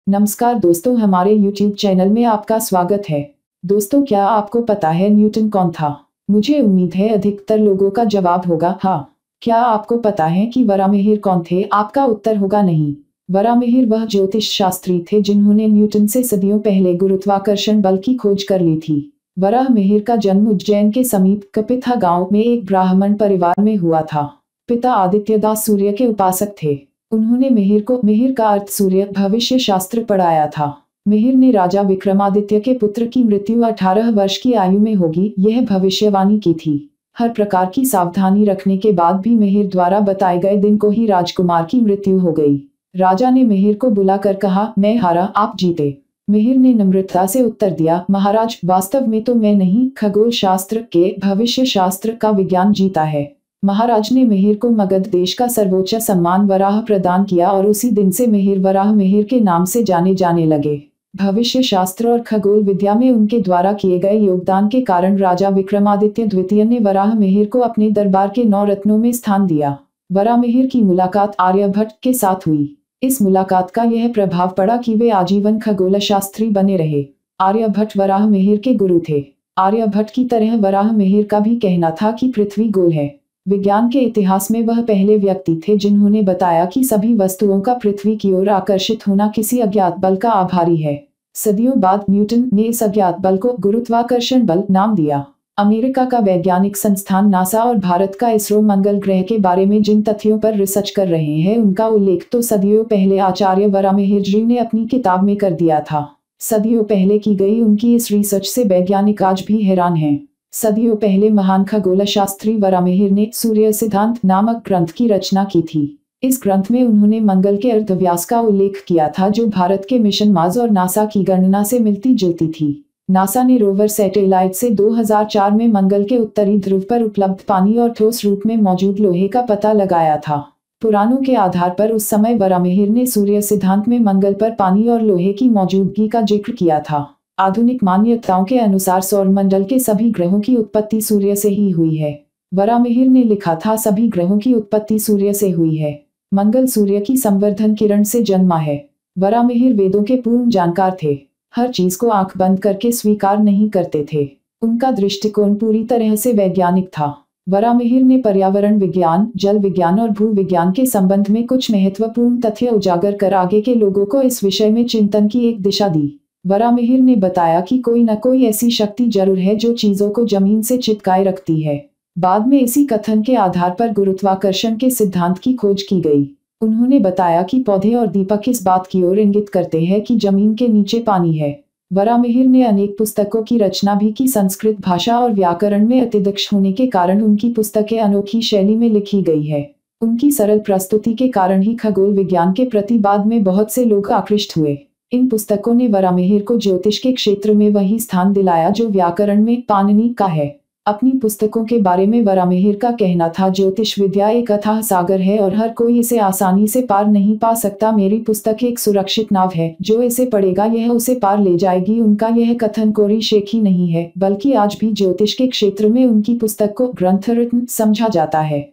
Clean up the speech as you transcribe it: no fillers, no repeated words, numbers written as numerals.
नमस्कार दोस्तों, हमारे YouTube चैनल में आपका स्वागत है। दोस्तों, क्या आपको पता है न्यूटन कौन था? मुझे उम्मीद है अधिकतर लोगों का जवाब होगा हाँ। क्या आपको पता है कि वराहमिहिर कौन थे? आपका उत्तर होगा नहीं। वराहमिहिर वह ज्योतिष शास्त्री थे जिन्होंने न्यूटन से सदियों पहले गुरुत्वाकर्षण बल की खोज कर ली थी। वराहमिहिर का जन्म उज्जैन के समीप कपिथा गांव में एक ब्राह्मण परिवार में हुआ था। पिता आदित्यदास सूर्य के उपासक थे। उन्होंने मिहिर का अर्थ सूर्य भविष्य शास्त्र पढ़ाया था। मिहिर ने राजा विक्रमादित्य के पुत्र की मृत्यु 18 वर्ष की आयु में होगी, यह भविष्यवाणी की थी। हर प्रकार की सावधानी रखने के बाद भी मिहिर द्वारा बताए गए दिन को ही राजकुमार की मृत्यु हो गई। राजा ने मिहिर को बुलाकर कहा, मैं हारा, आप जीते। मिहिर ने नम्रता से उत्तर दिया, महाराज, वास्तव में तो मैं नहीं, खगोल शास्त्र के भविष्य शास्त्र का विज्ञान जीता है। महाराज ने मिहिर को मगध देश का सर्वोच्च सम्मान वराह प्रदान किया और उसी दिन से मिहिर वराहमिहिर के नाम से जाने जाने लगे। भविष्य शास्त्र और खगोल विद्या में उनके द्वारा किए गए योगदान के कारण राजा विक्रमादित्य द्वितीय ने वराहमिहिर को अपने दरबार के 9 रत्नों में स्थान दिया। वराहमिहिर की मुलाकात आर्यभट्ट के साथ हुई। इस मुलाकात का यह प्रभाव पड़ा कि वे आजीवन खगोल शास्त्री बने रहे। आर्यभट्ट वराहमिहिर के गुरु थे। आर्यभट्ट की तरह वराहमिहिर का भी कहना था कि पृथ्वी गोल है। विज्ञान के इतिहास में वह पहले व्यक्ति थे जिन्होंने बताया कि सभी वस्तुओं का पृथ्वी की ओर आकर्षित होना किसी अज्ञात बल का आभारी है। सदियों बाद न्यूटन ने इस अज्ञात बल को गुरुत्वाकर्षण बल नाम दिया। अमेरिका का वैज्ञानिक संस्थान नासा और भारत का इसरो मंगल ग्रह के बारे में जिन तथ्यों पर रिसर्च कर रहे हैं उनका उल्लेख तो सदियों पहले आचार्य वराहमिहिर जी ने अपनी किताब में कर दिया था। सदियों पहले की गई उनकी इस रिसर्च से वैज्ञानिक आज भी हैरान हैं। सदियों पहले महान खगोल शास्त्री वराहमिहिर ने सूर्य सिद्धांत नामक ग्रंथ की रचना की थी। इस ग्रंथ में उन्होंने मंगल के अर्धव्यास का उल्लेख किया था जो भारत के मिशन मार्स और नासा की गणना से मिलती जुलती थी। नासा ने रोवर सैटेलाइट से 2004 में मंगल के उत्तरी ध्रुव पर उपलब्ध पानी और ठोस रूप में मौजूद लोहे का पता लगाया था। पुराणों के आधार पर उस समय वराहमिहिर ने सूर्य सिद्धांत में मंगल पर पानी और लोहे की मौजूदगी का जिक्र किया था। आधुनिक मान्यताओं के अनुसार सौरमंडल के सभी ग्रहों की उत्पत्ति सूर्य से ही हुई है। वराहमिहिर ने लिखा था, सभी ग्रहों की उत्पत्ति सूर्य से हुई है। मंगल सूर्य की संवर्धन किरण से जन्मा है। वराहमिहिर वेदों के पूर्ण जानकार थे। हर चीज को आंख बंद करके स्वीकार नहीं करते थे। उनका दृष्टिकोण पूरी तरह से वैज्ञानिक था। वराहमिहिर ने पर्यावरण विज्ञान, जल विज्ञान और भू विज्ञान के संबंध में कुछ महत्वपूर्ण तथ्य उजागर कर आगे के लोगों को इस विषय में चिंतन की एक दिशा दी। वराहमिहिर ने बताया कि कोई न कोई ऐसी शक्ति जरूर है जो चीजों को जमीन से चिपकाए रखती है। बाद में इसी कथन के आधार पर गुरुत्वाकर्षण के सिद्धांत की खोज की गई। उन्होंने बताया कि पौधे और दीपक इस बात की ओर इंगित करते हैं कि जमीन के नीचे पानी है। वराहमिहिर ने अनेक पुस्तकों की रचना भी की। संस्कृत भाषा और व्याकरण में अतिदक्ष होने के कारण उनकी पुस्तकें अनोखी शैली में लिखी गई है। उनकी सरल प्रस्तुति के कारण ही खगोल विज्ञान के प्रति बाद में बहुत से लोग आकृष्ट हुए। इन पुस्तकों ने वराहमिहिर को ज्योतिष के क्षेत्र में वही स्थान दिलाया जो व्याकरण में पाणिनि का है। अपनी पुस्तकों के बारे में वराहमिहिर का कहना था, ज्योतिष विद्या एक अथाह सागर है और हर कोई इसे आसानी से पार नहीं पा सकता। मेरी पुस्तक एक सुरक्षित नाव है, जो इसे पढ़ेगा यह उसे पार ले जाएगी। उनका यह कथन कोरी शेखी नहीं है, बल्कि आज भी ज्योतिष के क्षेत्र में उनकी पुस्तक को ग्रंथरत्न समझा जाता है।